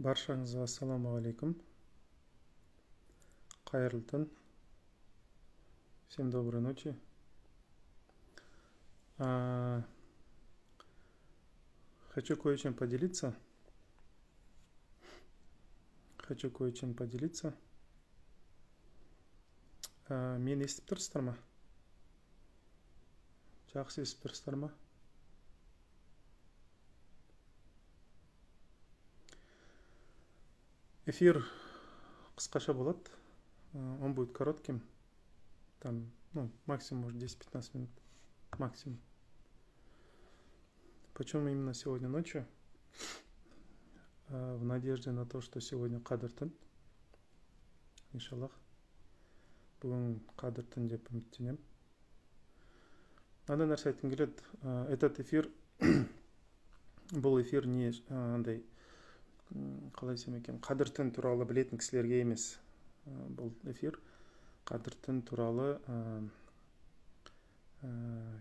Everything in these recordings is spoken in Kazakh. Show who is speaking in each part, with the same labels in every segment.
Speaker 1: Баршаңызға ассалаумағалейкум. Қайырлы түн. Всем доброй ночи. Хочу кое-чем поделиться. Мені естіп тұрсыздар ма? Жақсы естіп тұрсыздар ма? Эфир қысқаша болады. Он будет коротким. Там, максимум, может, 10-15 минут. Максимум. Почему именно сегодня ночью? В надежде на то, что сегодня Қадыр түн. Иншаллах. Бүгін Қадыр түн деп үміттенемін. Мынандай нәрсе айтқым келеді. Этот эфир, бұл эфир не андай, қалай десем екен, Қадыр түн туралы білетін кісілерге емес. Бұл эфир Қадыр түн туралы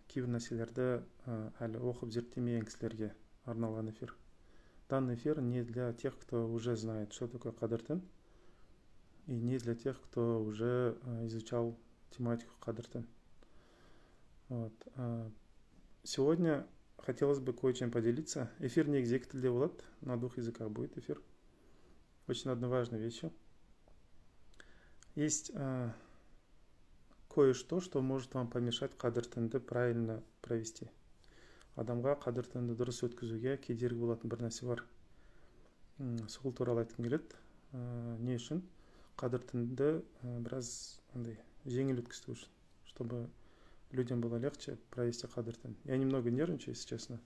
Speaker 1: кейбір нәрселерді әлі оқып зерттемеген кісілерге арналған эфир. Данный эфир не для тех, кто уже знает, что такое Қадыр түн, и не для тех, кто уже изучал тематику Қадыр түн. Сегодня хотелось бы кое-чем поделиться. Эфир негізі тілде болады, на двух языках будет эфир. Очень одной важной вещью. Есть кое-что, что может вам помешать Қадыр түнді правильно провести. Адамға Қадыр түнді дұрыс өткізуге кедергі болатын бір нәрсе бар. Сол туралы айтқым келеді. Не үшін? Қадыр түнді біраз жеңіл өткізу үшін, чтобы людям было легче провести Қадыр түн. Я немного нервничаю, если честно.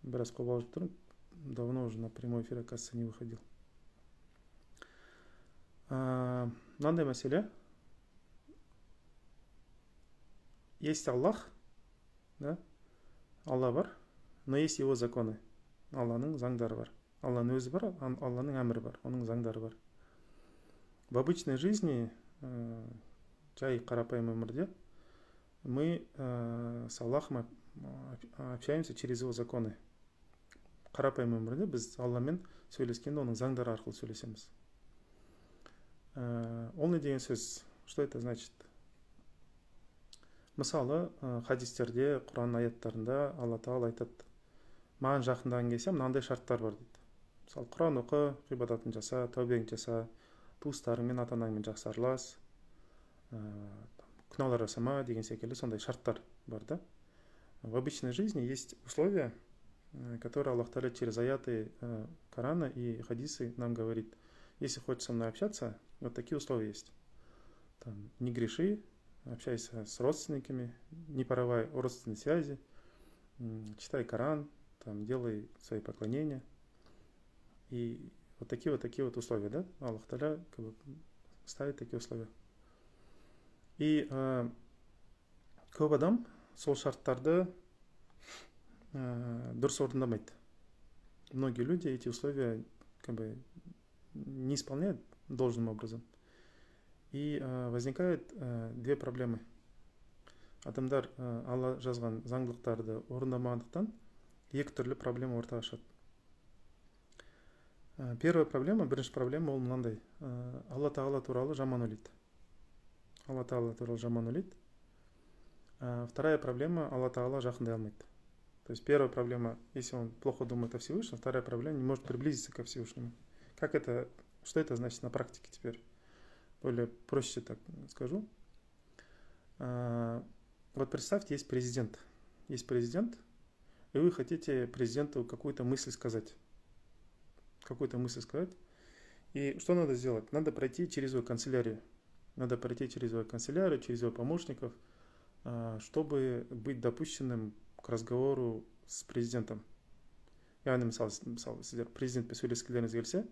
Speaker 1: Біраз қобалжып тұрмын. Давно уже на прямой эфир, оказывается, не выходил. Мынандай мәселе. Есть Аллах, да? Алла бар, но есть его законы. Алланың заңдары бар. Алланың өзі бар, Алланың әмірі бар, оның заңдары бар. В обычной жизни, жай қарапайым өмірде, мы с Аллахом общаемся через его законы. Қарапайым өмірде біз Алламен сөйлескенде оның заңдары арқылы сөйлесеміз. Ол не деген сөз? Что это значит? Мысалы, хадистерде, Құран аяттарында Алла Тағала айтады: маған жақындаған келсе, мынандай шарттар бар дейді. Мысалы, Құран оқы, ғибадатын жаса, тәубеңді жаса, туыстарыңмен, ата-анаңмен жақсы аралас, күнәлар жасама деген секілді сондай шарттар бар, да? В обычной жизни есть условия, которые Аллах Тағала через аяты Корана и хадисы нам говорит. Если хочешь со мной общаться, вот такие условия есть. Там, не греши, общайся с родственниками, не порывай родственные связи, читай Коран, там, делай свои поклонения. И вот такие условия, да? Аллах Тағала ставит такие условия. И көп адам сол шарттарды дұрыс орындамайды. Многие люди эти условия не исполняют должным образом. И возникает две проблемы. Адамдар Алла жазған заңдылықтарды орындамағандықтан екі түрлі проблема ортаға шығады. Первая проблема, бірінші проблема ол мынандай. Алла Тағала туралы жаман ойлайды. Алла Тағала туралы жаман ойлайды. Вторая проблема, Алла Тағала жақындай алмайды. То есть первая проблема, если он плохо думает о Всевышнем, вторая проблема, не может приблизиться ко Всевышнему. Что это значит на практике теперь? Более проще так скажу. Вот представьте, есть президент. Есть президент, и вы хотите президенту какую-то мысль сказать. И что надо сделать? Надо пройти через его канцелярию. Через его помощников, чтобы быть допущенным к разговору с президентом. Яғни мысалы сіздер президентпен сөйлескілеріңіз келсе,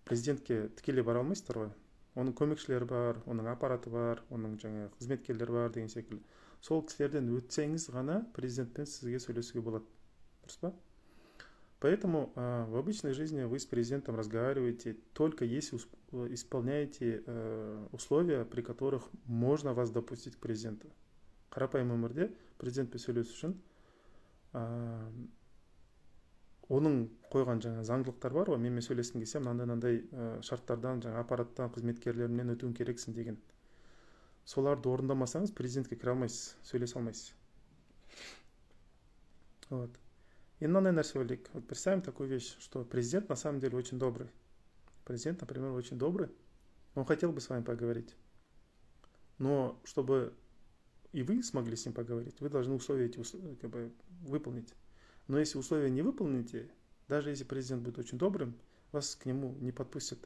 Speaker 1: президентке тікелей бара алмайсыздар ғой. Оның көмекшілері бар, оның аппараты бар, оның қызметкерлері бар деген секілді. Сол кісілерден өтсеңіз ғана президентпен сізге сөйлесуге болады. Дұрыс па? Поэтому в обычной жизни вы с президентом разговариваете только если исполняете условия, при которых можно вас допустить к президенту. Қарапайым өмірде президентпен сөйлесу үшін оның қойған жаңа заңдылықтар бар ғой, менімен сөйлескің келсе мынандай шарттардан, жаңа аппараттан, қызметкерлерінен өтуің керексің деген. Соларды орындамасаңыз президентке кіре алмайсыз, сөйлесе алмайсыз. Вот. И мынандай нәрсе ойлайық. Вот представим такую вещь, что президент на самом деле очень добрый. Президент, например, очень добрый. Он хотел бы с вами поговорить. Но чтобы и вы смогли с ним поговорить, вы должны условия эти как бы выполнить. Но если условия не выполните, даже если президент будет очень добрым, вас к нему не подпустят.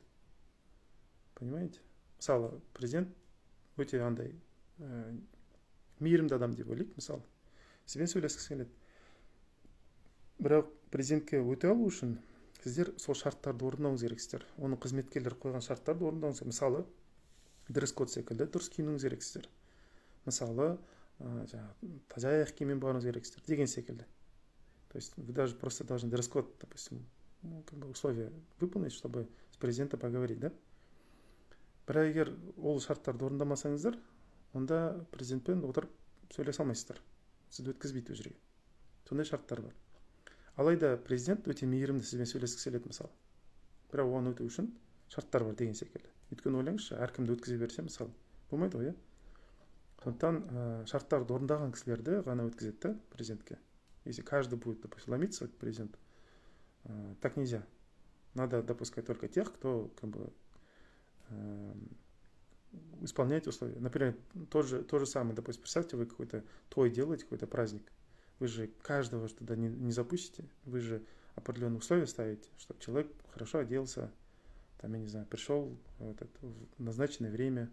Speaker 1: Понимаете? Мысалы, президент өте андай мейірімді адам деп ойлайық, мысалы. Сізбен сөйлескісі келеді. Бірақ президентке өте алу үшін сіздер сол шарттарды орындауыңыз керексіздер. Оның қызметкерлер қойған шарттарды орындауыңыз керек. Мысалы, дресс-код секілді дұрыс киінуіңіз керексіздер. Мысалы, таза аяқ киіммен баруыңыз керексіздер деген секілді. То есть вы даже просто должны дресс-код, допустим, как бы условия выполнить, чтобы с президентом поговорить, да? Бірақ егер ол шарттарды орындамасаңыздар, онда президентпен отырып сөйлесе алмайсыздар. Сізді өткізбейді ол жерге. Сондай шарттар бар. Алайда президент өте мейірімді сізбен сөйлескісі келеді, мысалы. Бірақ оған өту үшін шарттар бар деген секілді. Өйткені ойлаңызшы, әркімді өткізе берсе, мысалы, болмайды ғой, иә? Сондықтан шарттарды орындаған кісілерді ғана өткізеді, да, президентке. Если каждый будет, допустим, ломиться к президенту, так нельзя. Надо допускать только тех, кто как бы исполняет условия. Например, то же самое, допустим, представьте, вы какой-то той делаете, какой-то праздник. Вы же каждого туда не запустите. Вы же определенные условия ставите, чтобы человек хорошо оделся, там, я не знаю, пришел в назначенное время,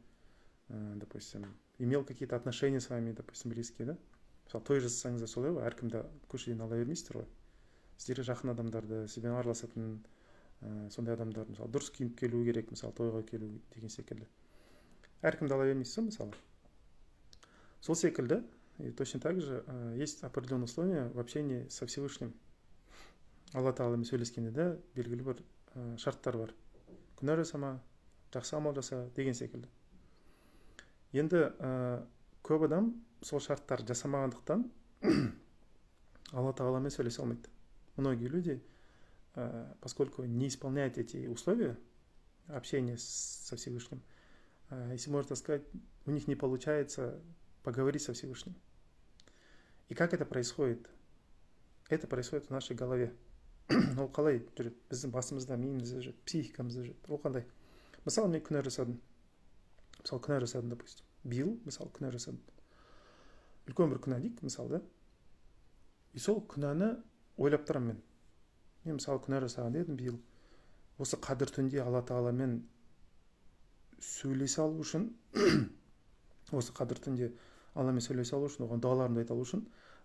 Speaker 1: допустим, имел какие-то отношения с вами, допустим, близкие, да? Мысалы, той жасасаңыз да солай ғой, әркімді көшеден ала бермейсіздер ғой. Сіздерге жақын адамдарды, сізбен араласатын сондай адамдарды, мысалы, дұрыс киініп келу керек, мысалы, тойға келу деген секілді. Әркімді ала бермейсіз, мысалы. Сол секілді, и точно так же есть определенные условия в общении со Всевышним. Алла тағаламен сөйлескенде де белгілі бір шарттар бар. Күнә жасама, жақсы амал жаса деген секілді. Енді көп адам сол шарттар жасамағандықтан Алла тағаламен сөйлесе алмайды. Многие люди, поскольку не исполняют эти условия общения со Всевышним, если можно сказать, у них не получается поговорить со Всевышним. И как это происходит? Это происходит в нашей голове. Ол қалай жүреді? Біздің басымызда, миымызда жүреді, психикамызда жүреді. Ол қандай? Мысалы, мен күнә жасадым. Допустим. Биыл, мысалы, күнә жасадым. Үлкен бір күнә дейік, мысалы, да? И сол күнәні ойлап тұрамын мен. Мен, мысалы, күнә жасаған едім биыл. Осы қадір түнде Алла тағаламен сөйлесе алу үшін, осы қадір түнде Алламен сөйлесе алу үшін, оған дұғаларымды айта алу үшін,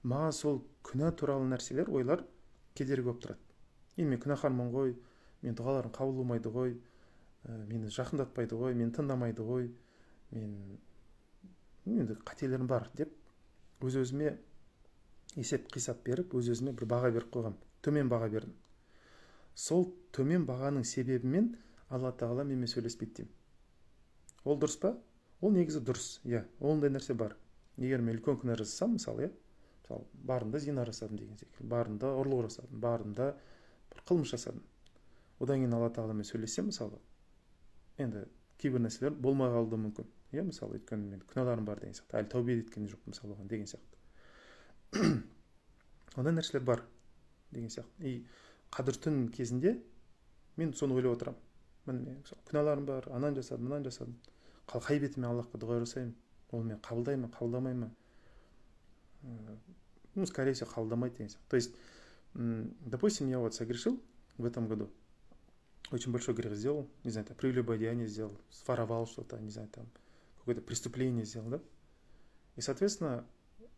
Speaker 1: маған сол күнә туралы нәрселер, ойлар кедергі болып тұрады. Енді мен күнәһармын ғой, мен дұғаларым қабыл болмайды ғой, мені жақындатпайды ғой, мені тыңдамайды ғой, енді қателерім бар деп өз-өзіме есеп қисап беріп, өз-өзіме бір баға беріп қойғам, төмен баға бердім. Сол төмен бағаның себебімен Алла тағала менімен сөйлеспейді деймін. Ол дұрыс па? Ол негізі дұрыс, иә, ондай нәрсе бар. Егер мен үлкен күнә жасасам, мысалы, мысалы, барында зина жасадым деген секілді, барында ұрлық жасадым, барында бір қылмыс жасадым. Одан кейін Алла тағаламен сөйлессем, мысалы, енді кейбір нәрселер болмай қалуы мүмкін. Иә, мысалы, өйткені мен күнәларым бар деген сияқты, әлі тәубе еткен жоқпын, мысалы, оған деген сияқты. Ондай нәрселер бар деген сияқты. И қадір түн кезінде мен соны ойлап отырамын. Мен күнәларым бар, анан жасадым, мынан жасадым. Қай бетімен Аллахқа дұға жасаймын? Ол мен қабылдаймын, қабылдамаймын? Ну, скорее всего, қабылдамайды деген сияқты. То есть, допустим, я вот согрешил в этом году, очень большой грех сделал, не знаю, там, прелюбодеяние сделал, своровал что-то, не знаю, там, какое-то преступление сделал, да? И, соответственно,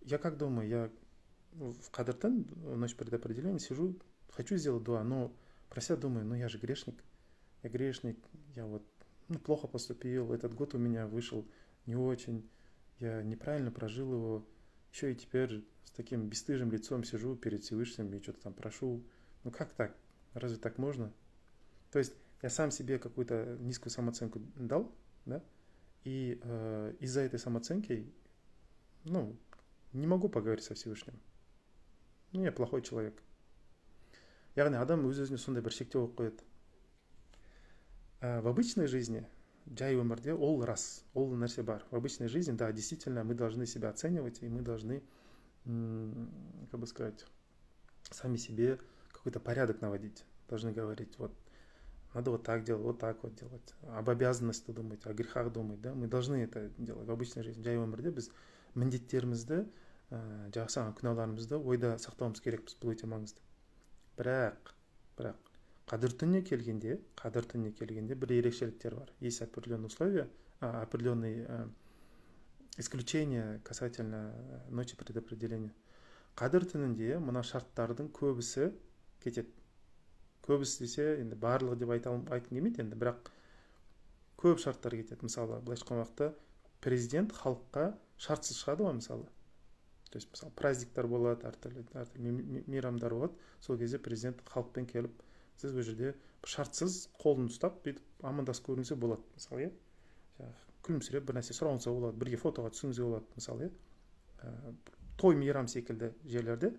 Speaker 1: я как думаю, я в Кадр Тан, ночь перед определением, сижу, хочу сделать дуа, но про себя думаю, ну я же грешник, я вот плохо поступил, этот год у меня вышел не очень, я неправильно прожил его, еще и теперь с таким бесстыжим лицом сижу перед Всевышним и что-то там прошу. Ну как так? Разве так можно? То есть я сам себе какую-то низкую самооценку дал, да? И из-за этой самооценки, не могу поговорить со Всевышним. Я плохой человек. яғни адам өз-өзіне сондай бір шектеу қойып қояды. В обычной жизни, жай өмірде ол рас, ол нәрсе бар. В обычной жизни, да, действительно, мы должны себя оценивать, и мы должны, как бы сказать, сами себе какой-то порядок наводить. Должны говорить, вот, надо вот так делать, вот так вот делать. Об обязанности думать, о грехах думать, да. Мы должны это делать в обычной жизни. Жай өмірде біз міндеттерімізді, жасаған күнәларымызды ойда сақтауымыз керекпіз. Бұл өте маңызды. Бірақ қадір түніне келгенде бір ерекшеліктер бар. Есть определенные условия, определенные исключения касательно ночи предопределения. Қадір түнінде мына шарттардың көбісі кетеді. Көбісі десе, енді барлығы деп айтқым келмейді енді, бірақ көп шарттар кетеді. Мысалы, былайша айтқан уақытта президент халыққа шартсыз шығады ғой, мысалы. То есть, мысалы, праздниктар болады, әртүрлі мейрамдар болады. Сол кезде президент халықпен келіп, сіз бұл жерде шартсыз қолын ұстап, бүйтіп амандасып көріңізге болады, мысалы, күлімсіреп бір нәрсе сұрауыңызға болады, бірге фотоға түсуіңізге болады, мысалы, той мейрам секілді жерлерде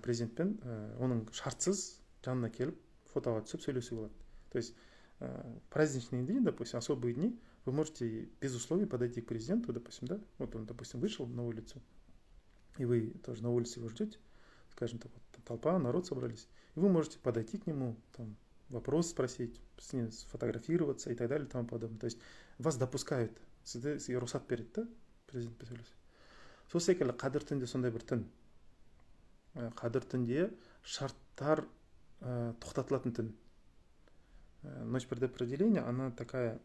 Speaker 1: президентпен оның шартсыз жанына келіп фотоға түсіп сөйлесуге болады. То есть праздничные дни, допустим, особые дни, вы можете без условий подойти к президенту, допустим, да, вот он, допустим, вышел на улицу, и вы тоже на улице его ждете, скажем так, вот, толпа, народ собрались, и вы можете подойти к нему, там, вопрос спросить, с ним сфотографироваться и так далее и тому подобное. То есть вас допускают, сізге рұқсат береді, да, президентпен сөйлесуге. Сол секілді қадір түнде сондай бір түн. Қадір түнде шарттар тоқтатылатын түн. Ночь предопределения, она такая,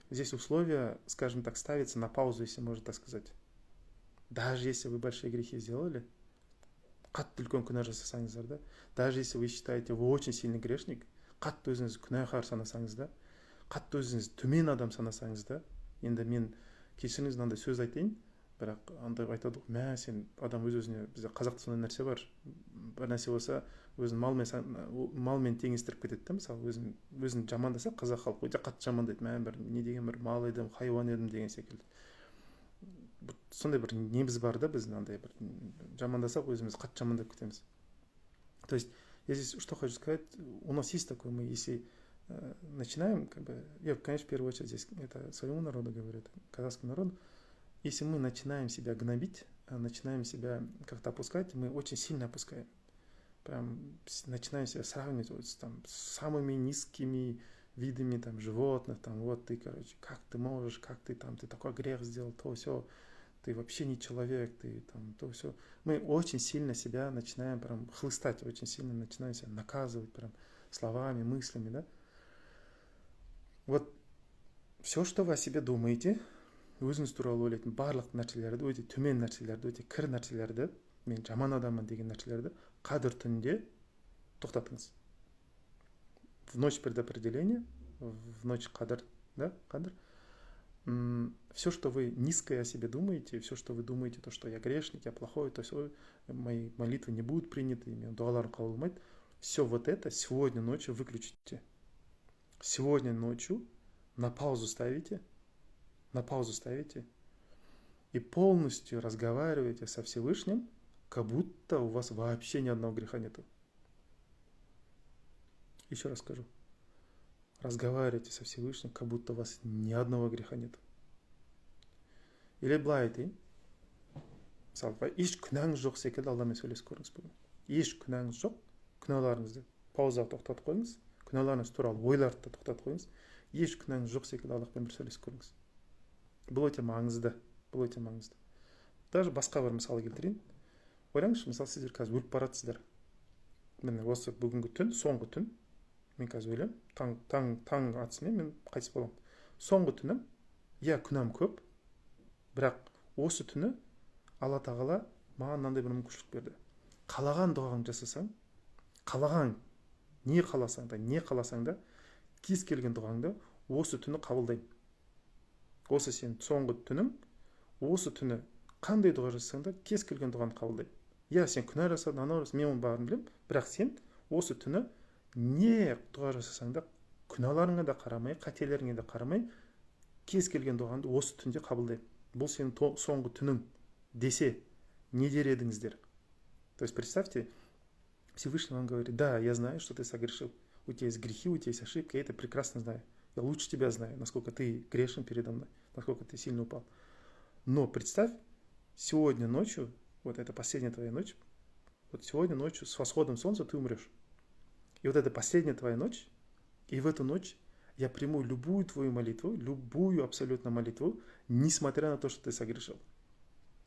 Speaker 1: здесь условия, скажем так, ставятся на паузу, если можно так сказать. Даже если вы большие грехи сделали, қатты үлкен күнә жасасаңыздар да, даже если вы считаете, вы очень сильный грешник, қатты өзіңіз күнәһар санасаңыз да, қатты өзіңіз төмен адам санасаңыз да, енді мен кешіріңіз мынандай сөз айтайын, бірақ андай айтады ғой, мә сен адам өз-өзіне, бізде қазақта сондай нәрсе бар, бір нәрсе болса өзін малмен теңестіріп кетеді да, мысалы өзін жамандаса, қазақ халқы өте қатты жамандайды, мә бір не деген бір мал едім, хайуан едім деген секілді. Сондай бір неміз бар да, біз андай бір жамандасақ өзіміз қатты жамандап кетеміз. То есть, если что хочу сказать, у нас есть такое, мы если начинаем, как бы, я, конечно, в первую очередь здесь это своему народу говорю, казахскому народу, если мы начинаем себя гнобить, начинаем себя как-то опускать, мы очень сильно опускаем. Прям начинаем себя сравнивать вот с самыми низкими видами там, животных, там, вот ты, короче, как ты можешь, как ты там, ты такой грех сделал, то все, ты вообще не человек, ты там, то все. Мы очень сильно себя начинаем прям хлыстать, очень сильно начинаем себя наказывать прям словами, мыслями, да. Вот все, что вы о себе думаете, өзіңіз туралы ойлайтын барлық нәрселерді, өте төмен нәрселерді, өте кір нәрселерді, мен жаман адаммын деген нәрселерді қадір түнде тоқтатыңыз. В ночь предопределения, в ночь қадір, да, қадір, все, что вы низкое о себе думаете, все, что вы думаете, то, что я грешник, я плохой, то все, мои молитвы не будут приняты, дуаларым қабыл болмайды, все вот это сегодня ночью выключите. Сегодня ночью на паузу ставите и полностью разговариваете со Всевышним, как будто у вас вообще ни одного греха нету. Еще раз скажу. Разговаривайте со Всевышним, как будто у вас ни одного греха нету. Или былай айтайын, мысалы, еш күнәңіз жоқ секілді Алламен сөйлесіп көріңіз бүгін. Еш күнәңіз жоқ, күнәларыңызды паузаға тоқтатып қойыңыз, күнәларыңыз туралы ойларды да тоқтатып қойыңыз. Еш күнәңіз жоқ секілді Аллахпен бір сөйлесіп көріңіз. Бұл өте маңызды. Даже басқа бір мысалы келтірейін. Ойлаңызшы, мысалы сіздер қазір өліп баратсыздар. Міне осы бүгінгі түн, соңғы түн. Мен қазір ойлаймын, таң атысымен мен қайтыс боламын. Соңғы түнім, иә күнәм көп, бірақ осы түні Алла тағала маған мынандай бір мүмкіншілік берді. Қалаған дұғаңды жасасаң, қалаған не қаласаң да, кез келген дұғаңды осы түні қабылдаймын. Осы сен соңғы түнің, осы түні қандай дұға жасасаң да, кез келген дұғаны қабылдаймын. Я сен күнә жасадың, анау жасадың, мен оның барын білемін, бірақ сен осы түні не дұға жасасаң да, күнәларыңа да қарамай, қателеріңе де қарамай, кез келген дұғанды осы түнде қабылдаймын. Бұл сенің соңғы түнің десе, не дер едіңіздер? То есть представьте Всевышний вам говорит: да, я знаю, что ты согрешил. У тебя есть грехи, у тебя есть ошибки, я это прекрасно знаю. Я лучше тебя знаю, насколько ты грешен передо мной, насколько ты сильно упал. Но представь, сегодня ночью, вот это последняя твоя ночь, вот сегодня ночью с восходом солнца ты умрешь. И вот это последняя твоя ночь, и в эту ночь я приму любую твою молитву, любую абсолютно молитву, несмотря на то, что ты согрешил.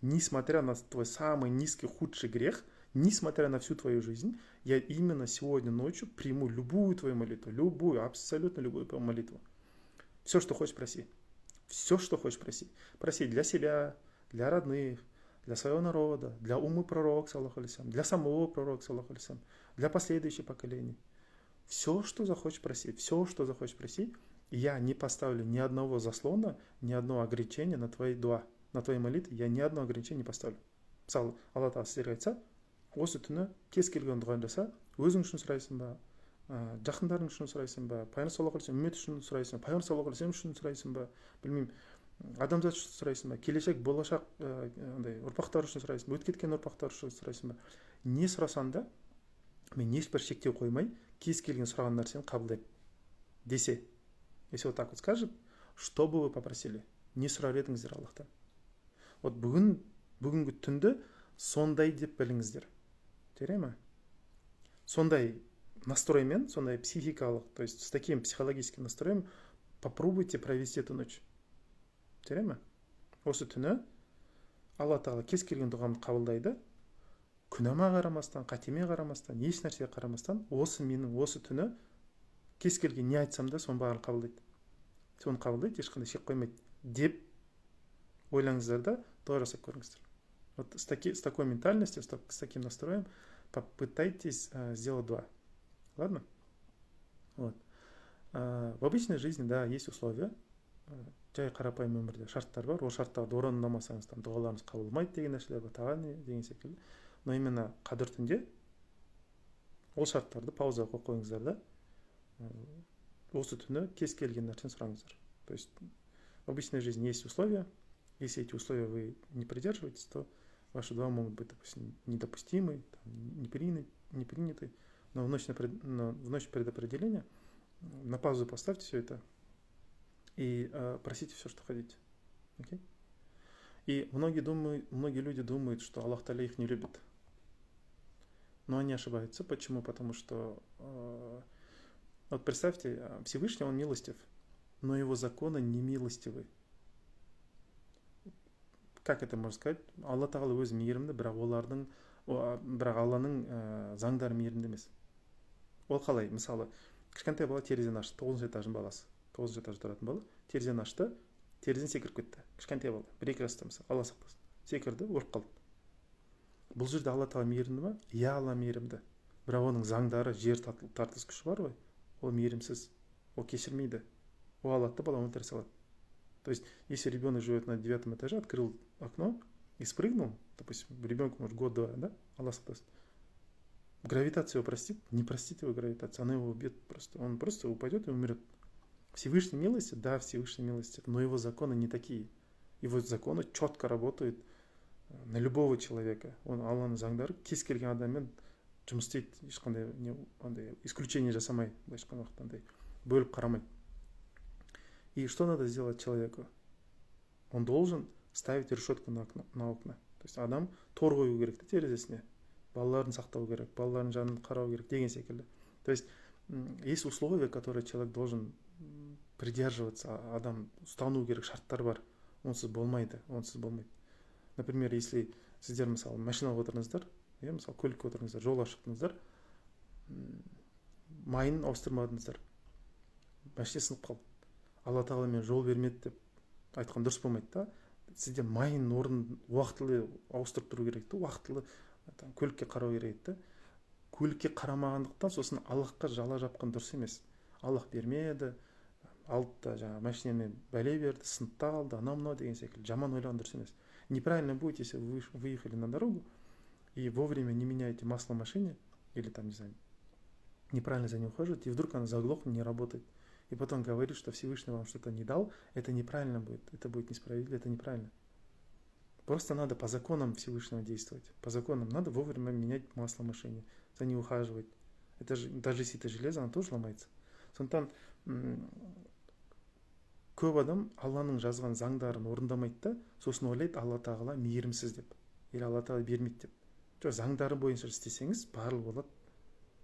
Speaker 1: Несмотря на твой самый низкий, худший грех, несмотря на всю твою жизнь, я именно сегодня ночью приму любую твою молитву, любую, абсолютно любую твою молитву. Все, что хочешь, проси. Все, что хочешь, проси. Проси для себя, для родных, для своего народа, для умы пророка, саллаху алейхи, для самого пророка, саллаху алейхи, для последующих поколений. Все, что захочешь, проси. Все, что захочешь, проси. И я не поставлю ни одного заслона, ни одного ограничения на твои дуа, на твои молитвы. Я ни одного ограничения не поставлю. Мысалы, алла тағала сіздерге айтса, осы түні кез келген дұғаны жаса, өзің үшін сұрайсың ба, жақындарың үшін сұрайсың ба, пайғамбар саллаллаху алейхи үммет үшін сұрайсың ба, пайғамбар саллаллаху алейхи үшін сұрайсың ба, білмеймін, адамзат үшін сұрайсың ба, келешек болашақ андай ұрпақтар үшін сұрайсың ба, өтіп кеткен ұрпақтар үшін сұрайсың ба, не сұрасаң да мен ешбір шектеу қоймай кез келген сұраған нәрсені қабылдаймын десе, если вот так вот скажет, что бы вы попросили, не сұрар едіңіздер Аллахтан. Вот бүгінгі түнді сондай деп біліңіздер, жарай ма? Сондай настроймен, сондай психикалық, то есть с таким психологическим настроем попробуйте провести эту ночь. Жарай ма? Осы түні Алла тағала кез келген дұғамды қабылдайды, күнәма қарамастан, қатеме қарамастан, еш нәрсеге қарамастан, осы түні кез келген не айтсам да соның бәрін қабылдайды. Соны қабылдайды, ешқандай шек қоймайды деп ойлаңыздар да дұға жасап көріңіздер. Вот с такой ментальностью, с таким настроем попытайтесь сделать дуа. Ладно? Вот. В обычной жизни, да, есть условия. Жай қарапайым өмірде шарттар бар. Ол шарттарды орындамасаңыз, там дұғаларыңыз қабылдамайды деген нәрселер бар, тағаны деген секілді. Но именно қадір түнде ол шарттарды паузаға қойып қойыңыздар да осы түні кез келген нәрсені сұраңыздар. То есть в обычной жизни есть условия. Если эти условия вы не придерживаетесь, то ваши дуа могут быть, допустим, недопустимы, не приняты. Но в ночь перед определением на паузу поставьте все это и просите все, что хотите. Okay? И многие люди думают, что Аллах Та'аля их не любит. Но они ошибаются. Почему? Потому что вот представьте, Всевышний, он милостив, но его законы не милостивы. Как это можно сказать? Алла Тағала өзі мейірімді, бірақ Алланың заңдары мейірімді емес. Ол қалай? Мысалы, кішкентай бала терезені ашты, 9 этаждың баласы, 9 этажда тұратын бала, терезені ашты, терезеден секіріп кетті. Кішкентай бала, 1-2 жаста мысалы, Алла сақтасын, секірді, өліп қалды. Бұл жерде Алла Тағала мейірімді ме? Иә, Алла мейірімді. Бірақ оның заңдары, жер тартыс күші бар ғой, ол мейірімсіз, ол кешірмейді. Ол алады да баланы өлтіре салады. То есть, если ребенок живет на 9 этаже, открыл окно и спрыгнул, допустим, ребенку может год-два, да, Аллах сақтасын. Гравитация его простит, не простит его гравитация, она его убьет просто. Он просто упадет и умрет. Всевышней милости, да, Всевышней милости, но его законы не такие. Его законы четко работают на любого человека. Он Алланың заңдары кез келген адаммен жұмыс істейді, ешқандай исключение жасамай, ешқандай уақытта бөліп қарамайды. И что надо сделать человеку? Он должен ставить решетку на окна. То есть адам тор қою керек терезесіне, балаларын сақтау керек, балалардың жанын қарау керек деген секілді. То есть есть условия, которые человек должен придерживаться, адам ұстану керек, шарттар бар. Онсыз болмайды. Например, если сіздер мысалы машинаға отырыңыздар, мысалы көлікке отырыңыздар, жолға шықтыңыздар, майын ауыстырмадыңыздар, машина сынып қалды. Алла Тағала мен жол бермеді деп айтқан дұрыс болмайды да. Сізде майын орнын уақытылы ауыстырып тұру керек та, уақытылы көлікке қарау керек та. Көлікке қарамағандықтан сосын Аллахқа жала жапқан дұрыс емес. Аллах бермеді, алды да жаңа машинамен бәле берді, сынып та қалды, анау-мынау деген секілді жаман ойлаған дұрыс емес. Неправильно будет, если вы выехали на дорогу и вовремя не меняете масло в машине или там, не знаю, неправильно за ней ухаживаете, и вдруг она заглохнет, не работает. И потом говорит, что Всевышний вам что-то не дал, это неправильно будет, это будет несправедливо, это неправильно. Просто надо по законам Всевышнего действовать. По законам надо вовремя менять масло в машине. за ней ухаживать. Это же, даже если это железо, оно тоже ломается. Сондықтан көп адам Алланың жазған заңдарын орындамайды да, сосын ойлайды Алла тағала мейірімсіз деп, или Алла тағала бермейді деп. Жоқ, заңдары бойынша істесеңіз, барлығы болады.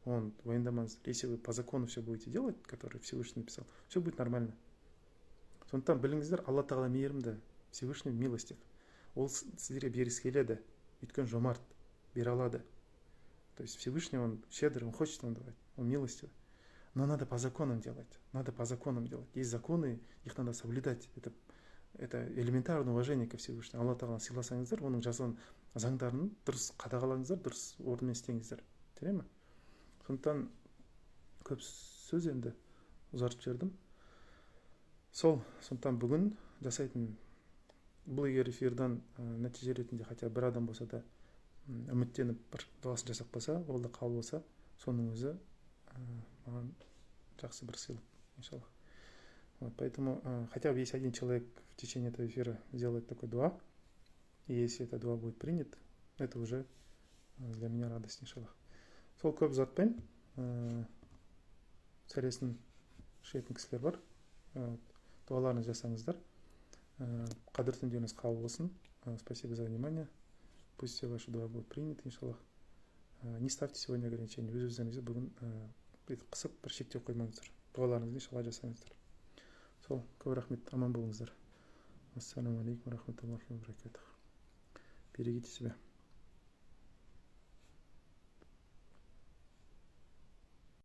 Speaker 1: Он уайымдамаңыздар. Если вы по закону все будете делать, который Всевышний написал, все будет нормально. Сондықтан біліңіздер, Алла тағала мейірімді, Всевышний милостив. Ол сіздерге бергісі келеді, өйткені жомарт, бере алады. То есть Всевышний, он щедрый, он хочет вам давать, он милостивый. Но надо по законам делать. Надо по законам делать. Есть законы, их надо соблюдать. Это элементарное уважение ко Всевышнему. Алла тағаланы сыйласаңыздар, оның жазған заңдарын дұрыс қадағалаңыздар, дұрыс орнымен істеңіздер. Тере ме? Сондықтан көп сөз енді ұзартып жібердім. Сондықтан бүгін жасайтын бұл егер эфирдан нәтиже ретінде хотя бір адам болса да үміттеніп бір дұғасын жасап қалса, ол да қабыл болса, соның өзі маған жақсы бір сыйлық, иншаллах. Вот, поэтому хотя бы если один человек в течение этого эфира сделает такой дуа, и если это дуа будет принят, это уже для меня радость, иншаллах. Сол көп ұзатпайын, сәлесін шетін кісілер бар, дуаларыңыз жасаңыздар. Қадір түндеріңіз қабыл болсын. Спасибо за внимание. Пусть все ваши дуа будут приняты, иншаллах. Не ставьте сегодня ограничения. Өз-өзіңізді бүгін қысып бір шектеу қоймаңыздар. Дуаларыңызды иншаллах жасаңыздар. Сол, көп рахмет, аман болыңыздар. Ассаламу алейкум рахматуллахи ва баракатух. Берегите себя.